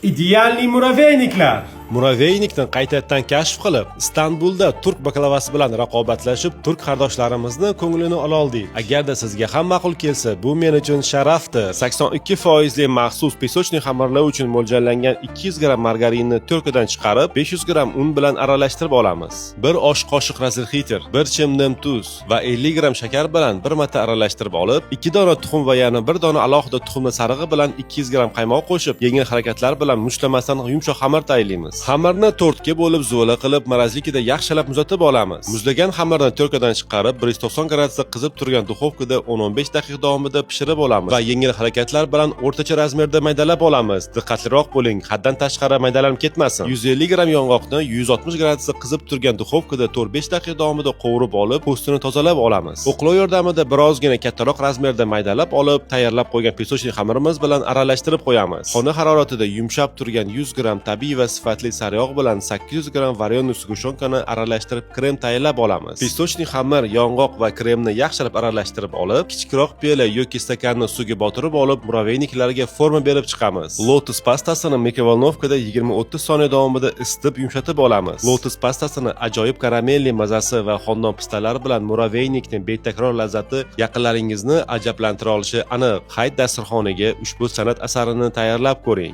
Idealniy muraveyniklar. Muraveynikni qaytadan kashf qilib, Istanbulda turk baklavasi bilan raqobatlashib, turk qardoshlarimizni ko'nglini ola oldik. Agarda sizga ham ma'qul kelsa, bu men uchun sharafdir. 82% maxsus pesochniy xamirlar uchun mo'ljallangan 200 g margarinni turkadan chiqarib, 500 g un bilan aralashtirib olamiz. 1 osh qoshiq razrxiter, 1 chimdim tuz va 50 g shakar bilan bir marta aralashtirib olib, 2 dona tuxum va yana 1 dona alohida tuxumli sarig'i bilan 200 g qaymoq qo'shib, yengil harakatlar bilan mushlamasdan yumshoq xamir tayyorlaymiz. Xamirni to'rtga bo'lib zo'la qilib, morozlikda yaxshilab muzlatib olamiz. Muzlagan xamirni turkadan chiqarib, 190 gradusda qizib turgan duxovkada 10-15 daqiqa davomida pishirib olamiz va yengil harakatlar bilan o'rtacha razmerda maydalab olamiz. Diqqatliroq bo'ling, haddan tashqari maydalanib ketmasin. 150 g yong'oqni 160 gradusda qizib turgan duxovkada 4-5 daqiqa davomida qovurib olib, po'stini tozalab olamiz. O'qlov yordamida birozgina kattaroq razmerda maydalab olib, tayyorlab qo'ygan pesochniy xamirimiz bilan aralashtirib qo'yamiz. Xona haroratida yumshab turgan 100 g tabiiy va sifatli sariyog' bilan 800 g varionniy sgushyonkani aralashtirib krem tayyorlab olamiz. Pesochniy xamir, yong'oq va kremni yaxshilab aralashtirib olib, kichikroq piyola yoki stakanni suvga botirib olib, muraveyniklarga forma berib chiqamiz. Lotus pastasini mikrovolnovkada 20-30 soniya davomida isitib yumshatib olamiz. Lotus pastasini ajoyib karamelli mazasi va xonadon pistalar bilan muraveynikning betakror lazzati yaqinlaringizni ajablantira olishi aniq. Hayit dasturxoniga ushbu san'at asarini tayyorlab ko'ring.